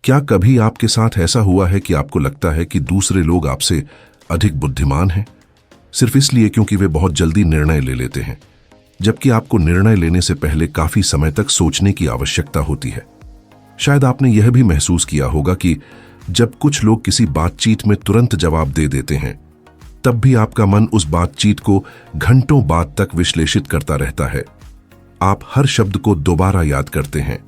क्या कभी आपके साथ ऐसा हुआ है कि आपको लगता है कि दूसरे लोग आपसे अधिक बुद्धिमान हैं, सिर्फ इसलिए क्योंकि वे बहुत जल्दी निर्णय ले लेते हैं, जबकि आपको निर्णय लेने से पहले काफी समय तक सोचने की आवश्यकता होती है। शायद आपने यह भी महसूस किया होगा कि जब कुछ लोग किसी बातचीत में तुरंत जवाब दे देते हैं, तब भी आपका मन उस बातचीत को घंटों बाद तक विश्लेषित करता रहता है। आप हर शब्द को दोबारा याद करते हैं,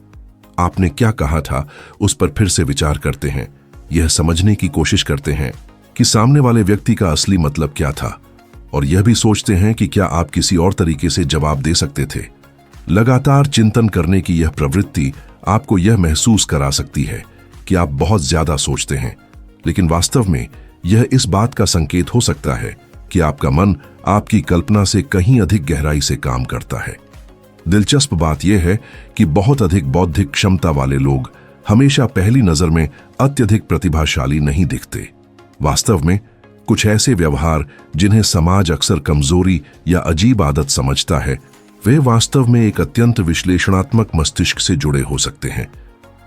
आपने क्या कहा था उस पर फिर से विचार करते हैं, यह समझने की कोशिश करते हैं कि सामने वाले व्यक्ति का असली मतलब क्या था, और यह भी सोचते हैं कि क्या आप किसी और तरीके से जवाब दे सकते थे। लगातार चिंतन करने की यह प्रवृत्ति आपको यह महसूस करा सकती है कि आप बहुत ज्यादा सोचते हैं, लेकिन वास्तव में यह इस बात का संकेत हो सकता है कि आपका मन आपकी कल्पना से कहीं अधिक गहराई से काम करता है। दिलचस्प बात यह है कि बहुत अधिक बौद्धिक क्षमता वाले लोग हमेशा पहली नजर में अत्यधिक प्रतिभाशाली नहीं दिखते। वास्तव में कुछ ऐसे व्यवहार जिन्हें समाज अक्सर कमजोरी या अजीब आदत समझता है, वे वास्तव में एक अत्यंत विश्लेषणात्मक मस्तिष्क से जुड़े हो सकते हैं।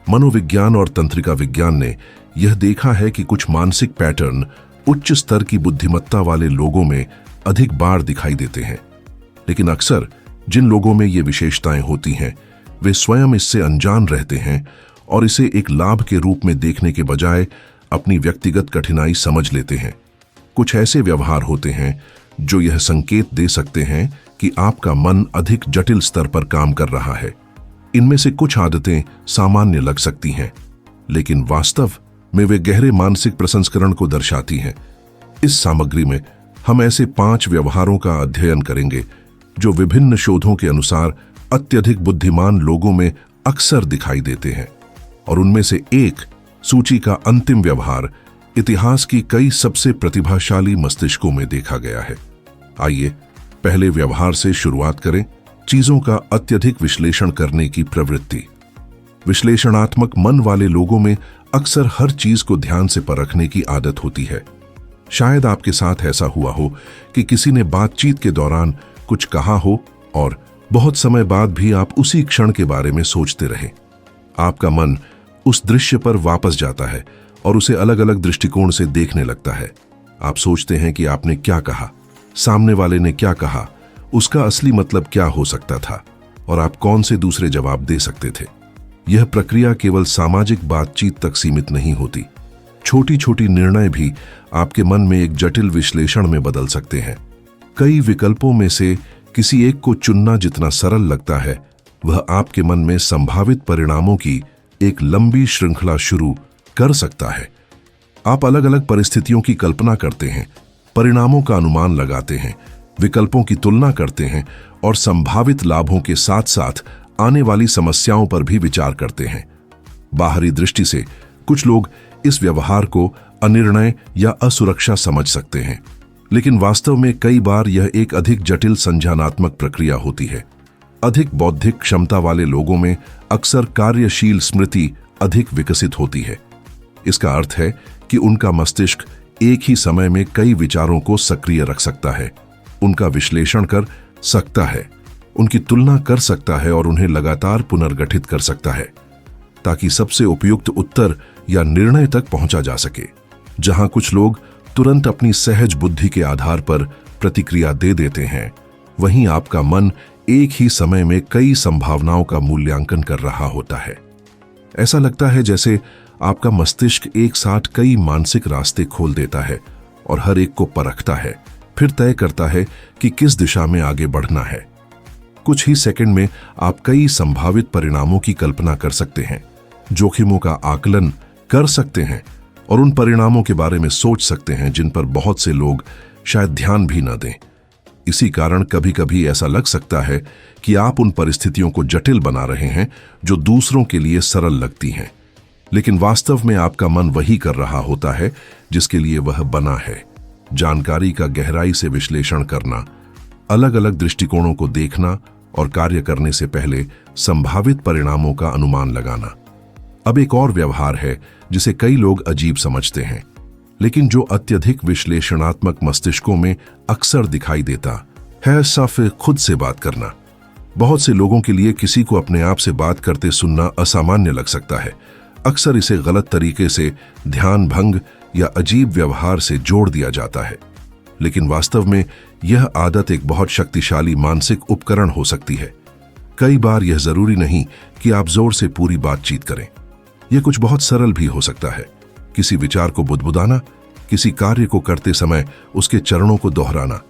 मनोविज्ञान और तंत्रिका विज्ञान ने यह देखा है कि कुछ मानसिक पैटर्न उच्च स्तर की बुद्धिमत्ता वाले लोगों में अधिक बार दिखाई देते हैं, लेकिन अक्सर जिन लोगों में ये विशेषताएं होती हैं, वे स्वयं इससे अनजान रहते हैं और इसे एक लाभ के रूप में देखने के बजाय अपनी व्यक्तिगत कठिनाई समझ लेते हैं। कुछ ऐसे व्यवहार होते हैं जो यह संकेत दे सकते हैं कि आपका मन अधिक जटिल स्तर पर काम कर रहा है। इनमें से कुछ आदतें सामान्य लग सकती हैं, लेकिन वास्तव में वे गहरे मानसिक प्रसंस्करण को दर्शाती हैं। इस सामग्री में हम ऐसे 5 व्यवहारों का अध्ययन करेंगे जो विभिन्न शोधों के अनुसार अत्यधिक बुद्धिमान लोगों में अक्सर दिखाई देते हैं, और उनमें से एक सूची का अंतिम व्यवहार इतिहास की कई सबसे प्रतिभाशाली मस्तिष्कों में देखा गया है। आइए पहले व्यवहार से शुरुआत करें, चीजों का अत्यधिक विश्लेषण करने की प्रवृत्ति। विश्लेषणात्मक मन वाले लोगों में अक्सर हर चीज को ध्यान से परखने की आदत होती है। शायद आपके साथ ऐसा हुआ हो कि किसी ने बातचीत के दौरान कुछ कहा हो और बहुत समय बाद भी आप उसी क्षण के बारे में सोचते रहे। आपका मन उस दृश्य पर वापस जाता है और उसे अलग अलग दृष्टिकोण से देखने लगता है। आप सोचते हैं कि आपने क्या कहा, सामने वाले ने क्या कहा, उसका असली मतलब क्या हो सकता था, और आप कौन से दूसरे जवाब दे सकते थे। यह प्रक्रिया केवल सामाजिक बातचीत तक सीमित नहीं होती। छोटी छोटी निर्णय भी आपके मन में एक जटिल विश्लेषण में बदल सकते हैं। कई विकल्पों में से किसी एक को चुनना जितना सरल लगता है, वह आपके मन में संभावित परिणामों की एक लंबी श्रृंखला शुरू कर सकता है। आप अलग अलग परिस्थितियों की कल्पना करते हैं, परिणामों का अनुमान लगाते हैं, विकल्पों की तुलना करते हैं और संभावित लाभों के साथ साथ आने वाली समस्याओं पर भी विचार करते हैं। बाहरी दृष्टि से कुछ लोग इस व्यवहार को अनिर्णय या असुरक्षा समझ सकते हैं, लेकिन वास्तव में कई बार यह एक अधिक जटिल संज्ञानात्मक प्रक्रिया होती है। अधिक बौद्धिक क्षमता वाले लोगों में अक्सर कार्यशील स्मृति अधिक विकसित होती है। इसका अर्थ है कि उनका मस्तिष्क एक ही समय में कई विचारों को सक्रिय रख सकता है, उनका विश्लेषण कर सकता है, उनकी तुलना कर सकता है और उन्हें लगातार पुनर्गठित कर सकता है, ताकि सबसे उपयुक्त उत्तर या निर्णय तक पहुंचा जा सके। जहां कुछ लोग तुरंत अपनी सहज बुद्धि के आधार पर प्रतिक्रिया दे देते हैं, वहीं आपका मन एक ही समय में कई संभावनाओं का मूल्यांकन कर रहा होता है। ऐसा लगता है जैसे आपका मस्तिष्क एक साथ कई मानसिक रास्ते खोल देता है और हर एक को परखता है, फिर तय करता है कि किस दिशा में आगे बढ़ना है। कुछ ही सेकंड में आप कई संभावित परिणामों की कल्पना कर सकते हैं, जोखिमों का आकलन कर सकते हैं और उन परिणामों के बारे में सोच सकते हैं जिन पर बहुत से लोग शायद ध्यान भी न दें। इसी कारण कभी कभी ऐसा लग सकता है कि आप उन परिस्थितियों को जटिल बना रहे हैं जो दूसरों के लिए सरल लगती हैं, लेकिन वास्तव में आपका मन वही कर रहा होता है जिसके लिए वह बना है। जानकारी का गहराई से विश्लेषण करना, अलग अलग दृष्टिकोणों को देखना और कार्य करने से पहले संभावित परिणामों का अनुमान लगाना। अब एक और व्यवहार है जिसे कई लोग अजीब समझते हैं, लेकिन जो अत्यधिक विश्लेषणात्मक मस्तिष्कों में अक्सर दिखाई देता है, सिर्फ खुद से बात करना। बहुत से लोगों के लिए किसी को अपने आप से बात करते सुनना असामान्य लग सकता है। अक्सर इसे गलत तरीके से ध्यान भंग या अजीब व्यवहार से जोड़ दिया जाता है, लेकिन वास्तव में यह आदत एक बहुत शक्तिशाली मानसिक उपकरण हो सकती है। कई बार यह जरूरी नहीं कि आप जोर से पूरी बातचीत करें। यह कुछ बहुत सरल भी हो सकता है। किसी विचार को बुदबुदाना, किसी कार्य को करते समय उसके चरणों को दोहराना,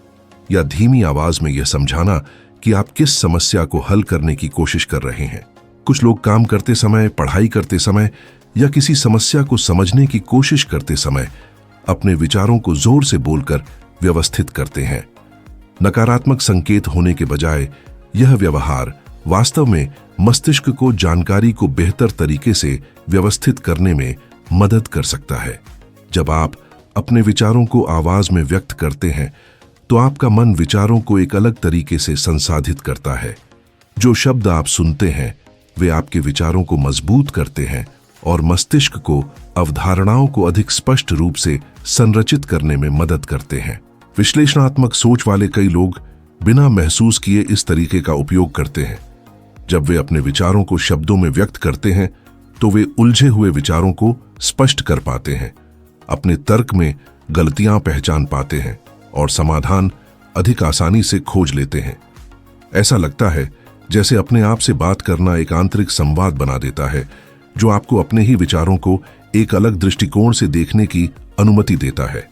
या धीमी आवाज में यह समझाना कि आप किस समस्या को हल करने की कोशिश कर रहे हैं। कुछ लोग काम करते समय, पढ़ाई करते समय या किसी समस्या को समझने की कोशिश करते समय अपने विचारों को जोर से बोलकर व्यवस्थित करते हैं। नकारात्मक संकेत होने के बजाय यह व्यवहार वास्तव में मस्तिष्क को जानकारी को बेहतर तरीके से व्यवस्थित करने में मदद कर सकता है। जब आप अपने विचारों को आवाज में व्यक्त करते हैं तो आपका मन विचारों को एक अलग तरीके से संसाधित करता है। जो शब्द आप सुनते हैं वे आपके विचारों को मजबूत करते हैं और मस्तिष्क को अवधारणाओं को अधिक स्पष्ट रूप से संरचित करने में मदद करते हैं। विश्लेषणात्मक सोच वाले कई लोग बिना महसूस किए इस तरीके का उपयोग करते हैं। जब वे अपने विचारों को शब्दों में व्यक्त करते हैं तो वे उलझे हुए विचारों को स्पष्ट कर पाते हैं, अपने तर्क में गलतियां पहचान पाते हैं और समाधान अधिक आसानी से खोज लेते हैं। ऐसा लगता है जैसे अपने आप से बात करना एक आंतरिक संवाद बना देता है, जो आपको अपने ही विचारों को एक अलग दृष्टिकोण से देखने की अनुमति देता है।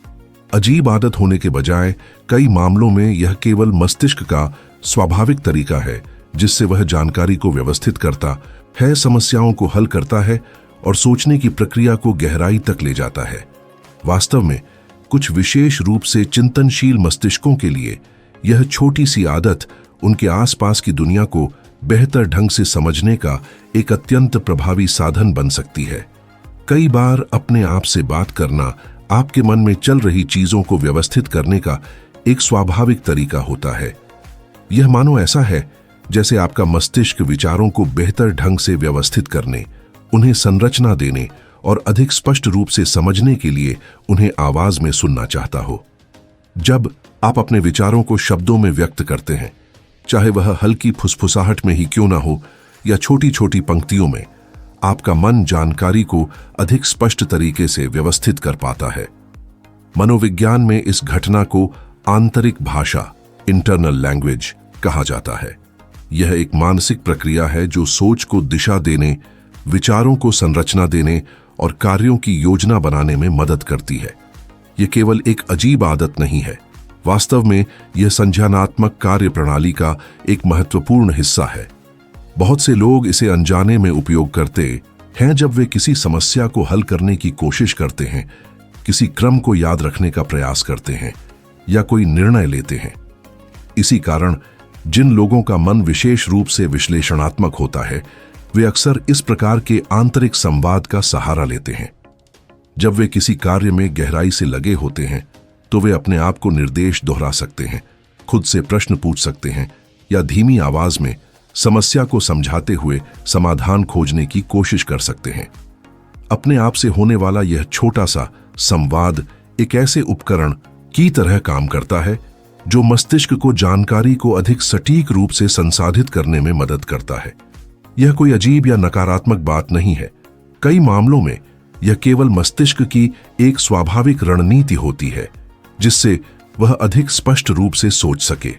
अजीब आदत होने के बजाय कई मामलों में यह केवल मस्तिष्क का स्वाभाविक तरीका है जिससे वह जानकारी को व्यवस्थित करता है, समस्याओं को हल करता है और सोचने की प्रक्रिया को गहराई तक ले जाता है। वास्तव में कुछ विशेष रूप से चिंतनशील मस्तिष्कों के लिए यह छोटी सी आदत उनके आसपास की दुनिया को बेहतर ढंग से समझने का एक अत्यंत प्रभावी साधन बन सकती है। कई बार अपने आप से बात करना आपके मन में चल रही चीजों को व्यवस्थित करने का एक स्वाभाविक तरीका होता है। यह मानो ऐसा है जैसे आपका मस्तिष्क विचारों को बेहतर ढंग से व्यवस्थित करने, उन्हें संरचना देने और अधिक स्पष्ट रूप से समझने के लिए उन्हें आवाज में सुनना चाहता हो। जब आप अपने विचारों को शब्दों में व्यक्त करते हैं, चाहे वह हल्की फुसफुसाहट में ही क्यों ना हो या छोटी छोटी पंक्तियों में, आपका मन जानकारी को अधिक स्पष्ट तरीके से व्यवस्थित कर पाता है। मनोविज्ञान में इस घटना को आंतरिक भाषा, इंटरनल लैंग्वेज कहा जाता है। यह एक मानसिक प्रक्रिया है जो सोच को दिशा देने, विचारों को संरचना देने और कार्यों की योजना बनाने में मदद करती है। यह केवल एक अजीब आदत नहीं है, वास्तव में यह संज्ञानात्मक कार्य प्रणाली का एक महत्वपूर्ण हिस्सा है। बहुत से लोग इसे अनजाने में उपयोग करते हैं जब वे किसी समस्या को हल करने की कोशिश करते हैं, किसी क्रम को याद रखने का प्रयास करते हैं या कोई निर्णय लेते हैं। इसी कारण जिन लोगों का मन विशेष रूप से विश्लेषणात्मक होता है वे अक्सर इस प्रकार के आंतरिक संवाद का सहारा लेते हैं। जब वे किसी कार्य में गहराई से लगे होते हैं तो वे अपने आप को निर्देश दोहरा सकते हैं, खुद से प्रश्न पूछ सकते हैं या धीमी आवाज में समस्या को समझाते हुए समाधान खोजने की कोशिश कर सकते हैं। अपने आप से होने वाला यह छोटा सा संवाद एक ऐसे उपकरण की तरह काम करता है जो मस्तिष्क को जानकारी को अधिक सटीक रूप से संसाधित करने में मदद करता है। यह कोई अजीब या नकारात्मक बात नहीं है। कई मामलों में यह केवल मस्तिष्क की एक स्वाभाविक रणनीति होती है जिससे वह अधिक स्पष्ट रूप से सोच सके।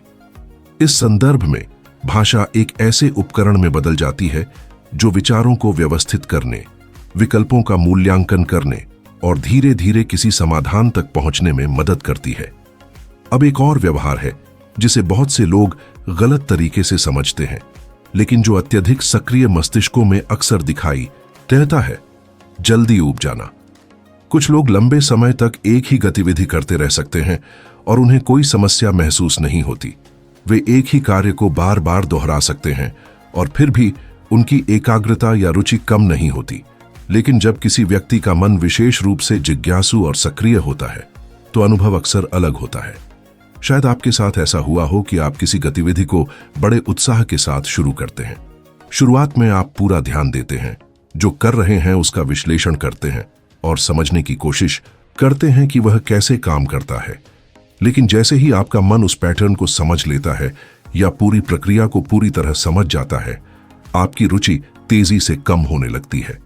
इस संदर्भ में भाषा एक ऐसे उपकरण में बदल जाती है जो विचारों को व्यवस्थित करने, विकल्पों का मूल्यांकन करने और धीरे धीरे किसी समाधान तक पहुंचने में मदद करती है। अब एक और व्यवहार है जिसे बहुत से लोग गलत तरीके से समझते हैं, लेकिन जो अत्यधिक सक्रिय मस्तिष्कों में अक्सर दिखाई देता है, जल्दी ऊब जाना। कुछ लोग लंबे समय तक एक ही गतिविधि करते रह सकते हैं और उन्हें कोई समस्या महसूस नहीं होती। वे एक ही कार्य को बार बार दोहरा सकते हैं और फिर भी उनकी एकाग्रता या रुचि कम नहीं होती। लेकिन जब किसी व्यक्ति का मन विशेष रूप से जिज्ञासु और सक्रिय होता है तो अनुभव अक्सर अलग होता है। शायद आपके साथ ऐसा हुआ हो कि आप किसी गतिविधि को बड़े उत्साह के साथ शुरू करते हैं। शुरुआत में आप पूरा ध्यान देते हैं, जो कर रहे हैं उसका विश्लेषण करते हैं और समझने की कोशिश करते हैं कि वह कैसे काम करता है। लेकिन जैसे ही आपका मन उस पैटर्न को समझ लेता है या पूरी प्रक्रिया को पूरी तरह समझ जाता है, आपकी रुचि तेजी से कम होने लगती है।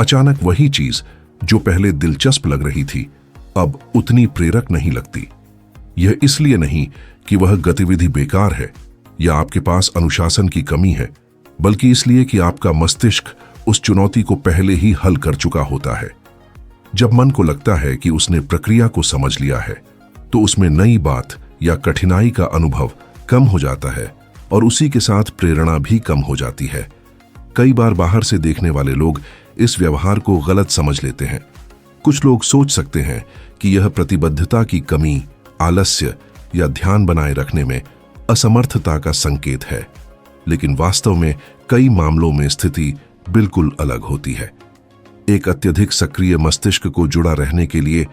अचानक वही चीज जो पहले दिलचस्प लग रही थी अब उतनी प्रेरक नहीं लगती। यह इसलिए नहीं कि वह गतिविधि बेकार है या आपके पास अनुशासन की कमी है, बल्कि इसलिए कि आपका मस्तिष्क उस चुनौती को पहले ही हल कर चुका होता है। जब मन को लगता है कि उसने प्रक्रिया को समझ लिया है, तो उसमें नई बात या कठिनाई का अनुभव कम हो जाता है और उसी के साथ प्रेरणा भी कम हो जाती है। कई बार बाहर से देखने वाले लोग इस व्यवहार को गलत समझ लेते हैं। कुछ लोग सोच सकते हैं कि यह प्रतिबद्धता की कमी, आलस्य या ध्यान बनाए रखने में असमर्थता का संकेत है, लेकिन वास्तव में कई मामलों में स्थिति बिल्कुल अलग होती है। एक अत्यधिक सक्रिय मस्तिष्क को जुड़ा रहने के लिए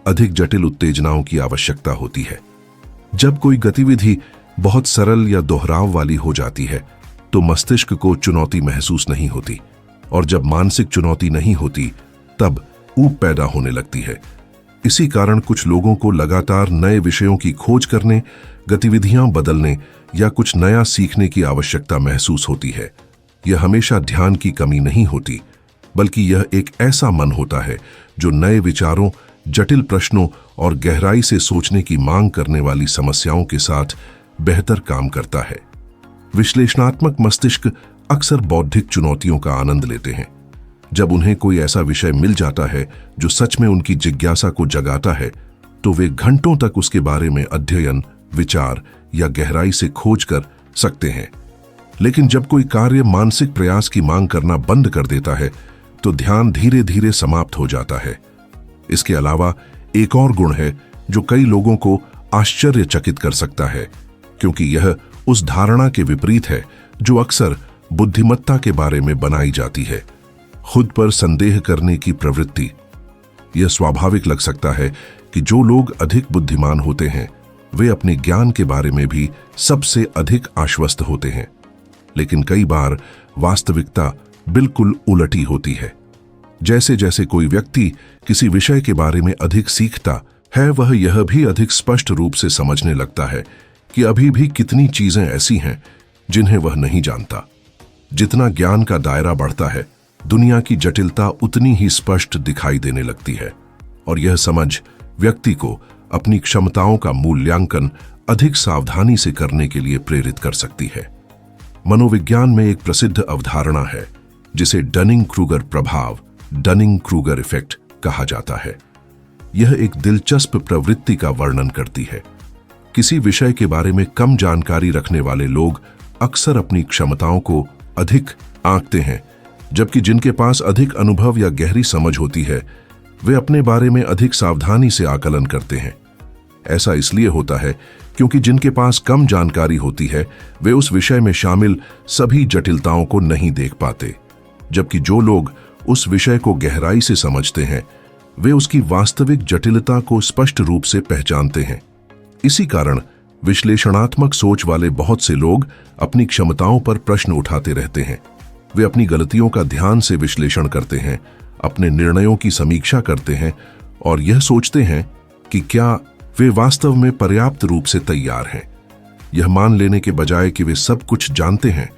अधिक जटिल उत्तेजनाओं की आवश्यकता होती है। जब कोई गतिविधि बहुत सरल या दोहराव वाली हो जाती है, तो मस्तिष्क को चुनौती महसूस नहीं होती, और जब मानसिक चुनौती नहीं होती, तब ऊब पैदा होने लगती है। इसी कारण कुछ लोगों को लगातार नए विषयों की खोज करने, गतिविधियां बदलने या कुछ नया सीखने की आवश्यकता महसूस होती है। यह हमेशा ध्यान की कमी नहीं होती, बल्कि यह एक ऐसा मन होता है जो नए विचारों, जटिल प्रश्नों और गहराई से सोचने की मांग करने वाली समस्याओं के साथ बेहतर काम करता है। विश्लेषणात्मक मस्तिष्क अक्सर बौद्धिक चुनौतियों का आनंद लेते हैं। जब उन्हें कोई ऐसा विषय मिल जाता है जो सच में उनकी जिज्ञासा को जगाता है, तो वे घंटों तक उसके बारे में अध्ययन, विचार या गहराई से खोज कर सकते हैं। लेकिन जब कोई कार्य मानसिक प्रयास की मांग करना बंद कर देता है, तो ध्यान धीरे धीरे समाप्त हो जाता है। इसके अलावा एक और गुण है जो कई लोगों को आश्चर्यचकित कर सकता है, क्योंकि यह उस धारणा के विपरीत है जो अक्सर बुद्धिमत्ता के बारे में बनाई जाती है, खुद पर संदेह करने की प्रवृत्ति। यह स्वाभाविक लग सकता है कि जो लोग अधिक बुद्धिमान होते हैं, वे अपने ज्ञान के बारे में भी सबसे अधिक आश्वस्त होते हैं। लेकिन कई बार वास्तविकता बिल्कुल उलटी होती है। जैसे जैसे कोई व्यक्ति किसी विषय के बारे में अधिक सीखता है, वह यह भी अधिक स्पष्ट रूप से समझने लगता है कि अभी भी कितनी चीजें ऐसी हैं जिन्हें वह नहीं जानता। जितना ज्ञान का दायरा बढ़ता है, दुनिया की जटिलता उतनी ही स्पष्ट दिखाई देने लगती है, और यह समझ व्यक्ति को अपनी क्षमताओं का मूल्यांकन अधिक सावधानी से करने के लिए प्रेरित कर सकती है। मनोविज्ञान में एक प्रसिद्ध अवधारणा है जिसे डनिंग-क्रूगर प्रभाव, डनिंग-क्रूगर इफेक्ट कहा जाता है। यह एक दिलचस्प प्रवृत्ति का वर्णन करती है। किसी विषय के बारे में कम जानकारी रखने वाले लोग अक्सर अपनी क्षमताओं को अधिक आंकते हैं, जबकि जिनके पास अधिक अनुभव या गहरी समझ होती है, वे अपने बारे में अधिक सावधानी से आकलन करते हैं। ऐसा इसलिए होता है क्योंकि जिनके पास कम जानकारी होती है, वे उस विषय में शामिल सभी जटिलताओं को नहीं देख पाते, जबकि जो लोग उस विषय को गहराई से समझते हैं, वे उसकी वास्तविक जटिलता को स्पष्ट रूप से पहचानते हैं। इसी कारण विश्लेषणात्मक सोच वाले बहुत से लोग अपनी क्षमताओं पर प्रश्न उठाते रहते हैं। वे अपनी गलतियों का ध्यान से विश्लेषण करते हैं, अपने निर्णयों की समीक्षा करते हैं और यह सोचते हैं कि क्या वे वास्तव में पर्याप्त रूप से तैयार हैं। यह मान लेने के बजाय कि वे सब कुछ जानते हैं,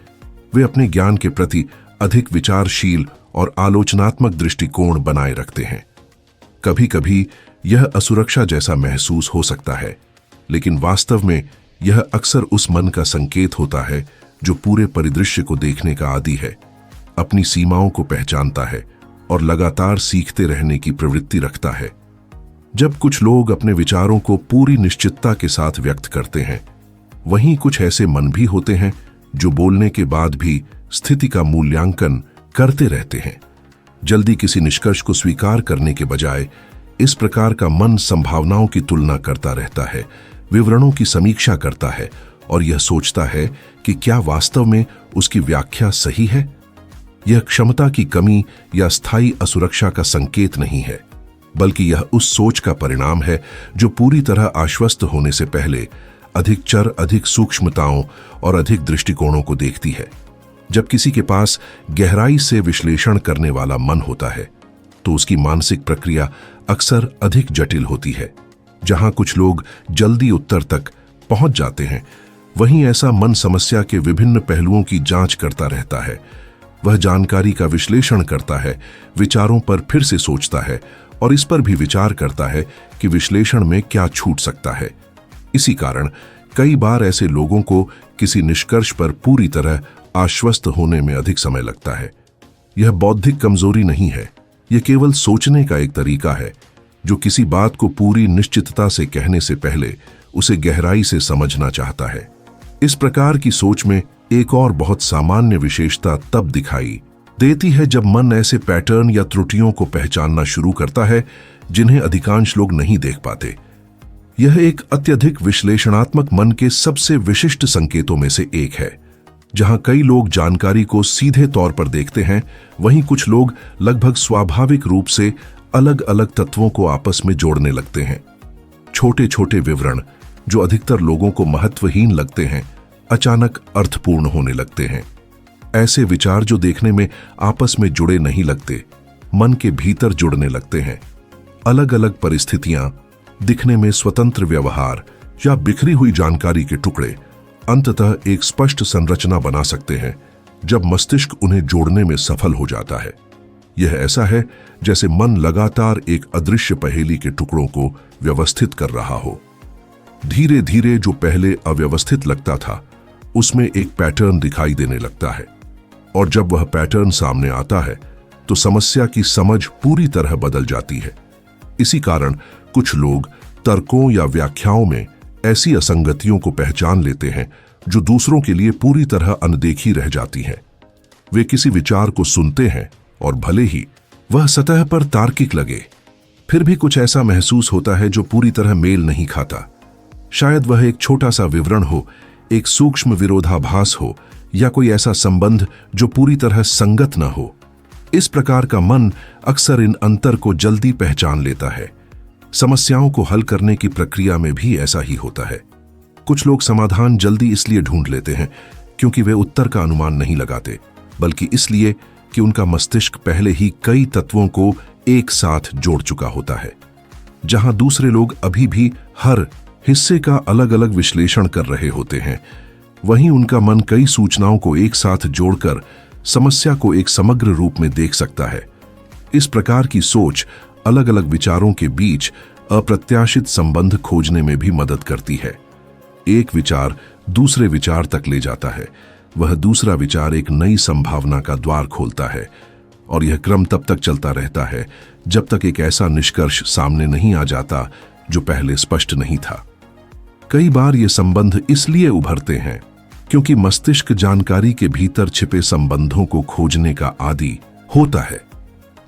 वे अपने ज्ञान के प्रति अधिक विचारशील और आलोचनात्मक दृष्टिकोण बनाए रखते हैं। कभी कभी यह असुरक्षा जैसा महसूस हो सकता है, लेकिन वास्तव में यह अक्सर उस मन का संकेत होता है जो पूरे परिदृश्य को देखने का आदी है, अपनी सीमाओं को पहचानता है और लगातार सीखते रहने की प्रवृत्ति रखता है। जब कुछ लोग अपने विचारों को पूरी निश्चितता के साथ व्यक्त करते हैं, वहीं कुछ ऐसे मन भी होते हैं जो बोलने के बाद भी स्थिति का मूल्यांकन करते रहते हैं। जल्दी किसी निष्कर्ष को स्वीकार करने के बजाय इस प्रकार का मन संभावनाओं की तुलना करता रहता है, विवरणों की समीक्षा करता है और यह सोचता है कि क्या वास्तव में उसकी व्याख्या सही है। यह क्षमता की कमी या स्थायी असुरक्षा का संकेत नहीं है, बल्कि यह उस सोच का परिणाम है जो पूरी तरह आश्वस्त होने से पहले अधिक चर, अधिक सूक्ष्मताओं और अधिक दृष्टिकोणों को देखती है। जब किसी के पास गहराई से विश्लेषण करने वाला मन होता है, तो उसकी मानसिक प्रक्रिया अक्सर अधिक जटिल होती है। जहां कुछ लोग जल्दी उत्तर तक पहुंच जाते हैं, वहीं ऐसा मन समस्या के विभिन्न पहलुओं की जांच करता रहता है। वह जानकारी का विश्लेषण करता है, विचारों पर फिर से सोचता है और इस पर भी विचार करता है कि विश्लेषण में क्या छूट सकता है। इसी कारण कई बार ऐसे लोगों को किसी निष्कर्ष पर पूरी तरह आश्वस्त होने में अधिक समय लगता है। यह बौद्धिक कमजोरी नहीं है, यह केवल सोचने का एक तरीका है जो किसी बात को पूरी निश्चितता से कहने से पहले उसे गहराई से समझना चाहता है। इस प्रकार की सोच में एक और बहुत सामान्य विशेषता तब दिखाई देती है जब मन ऐसे पैटर्न या त्रुटियों को पहचानना शुरू करता है जिन्हें अधिकांश लोग नहीं देख पाते। यह एक अत्यधिक विश्लेषणात्मक मन के सबसे विशिष्ट संकेतों में से एक है। जहां कई लोग जानकारी को सीधे तौर पर देखते हैं, वहीं कुछ लोग लगभग स्वाभाविक रूप से अलग अलग तत्वों को आपस में जोड़ने लगते हैं। छोटे छोटे विवरण जो अधिकतर लोगों को महत्वहीन लगते हैं, अचानक अर्थपूर्ण होने लगते हैं। ऐसे विचार जो देखने में आपस में जुड़े नहीं लगते, मन के भीतर जुड़ने लगते हैं। अलग अलग परिस्थितियां, दिखने में स्वतंत्र व्यवहार या बिखरी हुई जानकारी के टुकड़े अंततः एक स्पष्ट संरचना बना सकते हैं जब मस्तिष्क उन्हें जोड़ने में सफल हो जाता है। यह ऐसा है जैसे मन लगातार एक अदृश्य पहेली के टुकड़ों को व्यवस्थित कर रहा हो। धीरे धीरे जो पहले अव्यवस्थित लगता था, उसमें एक पैटर्न दिखाई देने लगता है और जब वह पैटर्न सामने आता है तो समस्या की समझ पूरी तरह बदल जाती है। इसी कारण कुछ लोग तर्कों या व्याख्याओं में ऐसी असंगतियों को पहचान लेते हैं जो दूसरों के लिए पूरी तरह अनदेखी रह जाती हैं। वे किसी विचार को सुनते हैं और भले ही वह सतह पर तार्किक लगे, फिर भी कुछ ऐसा महसूस होता है जो पूरी तरह मेल नहीं खाता। शायद वह एक छोटा सा विवरण हो, एक सूक्ष्म विरोधाभास हो या कोई ऐसा संबंध जो पूरी तरह संगत न हो। इस प्रकार का मन अक्सर इन अंतर को जल्दी पहचान लेता है। समस्याओं को हल करने की प्रक्रिया में भी ऐसा ही होता है। कुछ लोग समाधान जल्दी इसलिए ढूंढ लेते हैं क्योंकि वे उत्तर का अनुमान नहीं लगाते, बल्कि इसलिए कि उनका मस्तिष्क पहले ही कई तत्वों को एक साथ जोड़ चुका होता है। जहां दूसरे लोग अभी भी हर हिस्से का अलग अलग विश्लेषण कर रहे होते हैं, वहीं उनका मन कई सूचनाओं को एक साथ जोड़कर समस्या को एक समग्र रूप में देख सकता है। इस प्रकार की सोच अलग अलग विचारों के बीच अप्रत्याशित संबंध खोजने में भी मदद करती है। एक विचार दूसरे विचार तक ले जाता है, वह दूसरा विचार एक नई संभावना का द्वार खोलता है और यह क्रम तब तक चलता रहता है जब तक एक ऐसा निष्कर्ष सामने नहीं आ जाता जो पहले स्पष्ट नहीं था। कई बार ये संबंध इसलिए उभरते हैं क्योंकि मस्तिष्क जानकारी के भीतर छिपे संबंधों को खोजने का आदी होता है।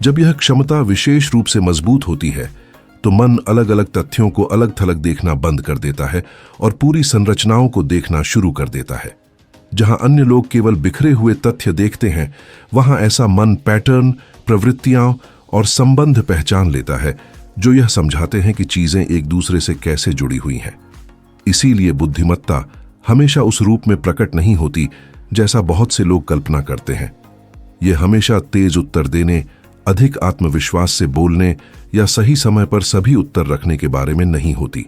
जब यह क्षमता विशेष रूप से मजबूत होती है तो मन अलग अलग तथ्यों को अलग थलग देखना बंद कर देता है और पूरी संरचनाओं को देखना शुरू कर देता है। जहां अन्य लोग केवल बिखरे हुए तथ्य देखते हैं, वहां ऐसा मन पैटर्न, प्रवृत्तियां और संबंध पहचान लेता है जो यह समझाते हैं कि चीजें एक दूसरे से कैसे जुड़ी हुई हैं। इसीलिए बुद्धिमत्ता हमेशा उस रूप में प्रकट नहीं होती जैसा बहुत से लोग कल्पना करते हैं। यह हमेशा तेज उत्तर देने, अधिक आत्मविश्वास से बोलने या सही समय पर सभी उत्तर रखने के बारे में नहीं होती।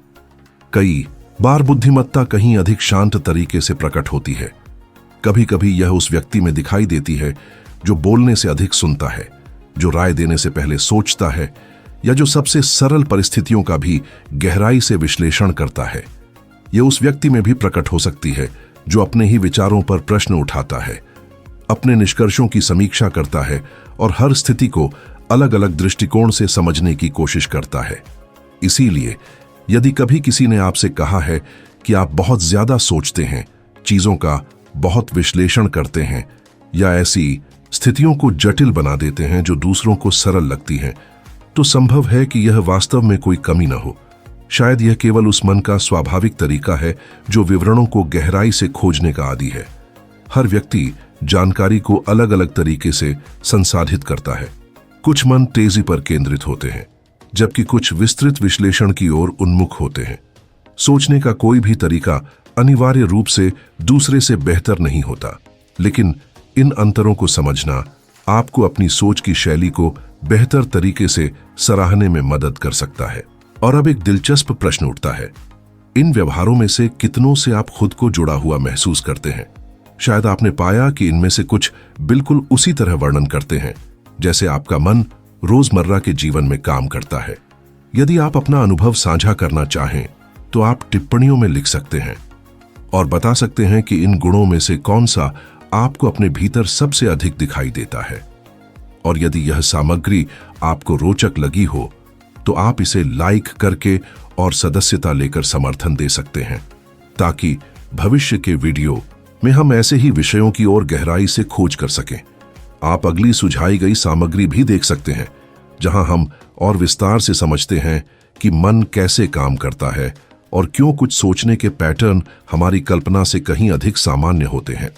कई बार बुद्धिमत्ता कहीं अधिक शांत तरीके से प्रकट होती है। कभी कभी यह उस व्यक्ति में दिखाई देती है जो बोलने से अधिक सुनता है, जो राय देने से पहले सोचता है या जो सबसे सरल परिस्थितियों का भी गहराई से विश्लेषण करता है। यह उस व्यक्ति में भी प्रकट हो सकती है जो अपने ही विचारों पर प्रश्न उठाता है, अपने निष्कर्षों की समीक्षा करता है और हर स्थिति को अलग अलग दृष्टिकोण से समझने की कोशिश करता है। इसीलिए यदि कभी किसी ने आपसे कहा है कि आप बहुत ज्यादा सोचते हैं, चीजों का बहुत विश्लेषण करते हैं या ऐसी स्थितियों को जटिल बना देते हैं जो दूसरों को सरल लगती हैं, तो संभव है कि यह वास्तव में कोई कमी न हो। शायद यह केवल उस मन का स्वाभाविक तरीका है जो विवरणों को गहराई से खोजने का आदी है। हर व्यक्ति जानकारी को अलग अलग तरीके से संसाधित करता है। कुछ मन तेजी पर केंद्रित होते हैं, जबकि कुछ विस्तृत विश्लेषण की ओर उन्मुख होते हैं। सोचने का कोई भी तरीका अनिवार्य रूप से दूसरे से बेहतर नहीं होता, लेकिन इन अंतरों को समझना आपको अपनी सोच की शैली को बेहतर तरीके से सराहने में मदद कर सकता है। और अब एक दिलचस्प प्रश्न उठता है, इन व्यवहारों में से कितनों से आप खुद को जुड़ा हुआ महसूस करते हैं? शायद आपने पाया कि इनमें से कुछ बिल्कुल उसी तरह वर्णन करते हैं जैसे आपका मन रोजमर्रा के जीवन में काम करता है। यदि आप अपना अनुभव साझा करना चाहें तो आप टिप्पणियों में लिख सकते हैं और बता सकते हैं कि इन गुणों में से कौन सा आपको अपने भीतर सबसे अधिक दिखाई देता है। और यदि यह सामग्री आपको रोचक लगी हो तो आप इसे लाइक करके और सदस्यता लेकर समर्थन दे सकते हैं, ताकि भविष्य के वीडियो में हम ऐसे ही विषयों की ओर गहराई से खोज कर सकें। आप अगली सुझाई गई सामग्री भी देख सकते हैं, जहां हम और विस्तार से समझते हैं कि मन कैसे काम करता है और क्यों कुछ सोचने के पैटर्न हमारी कल्पना से कहीं अधिक सामान्य होते हैं।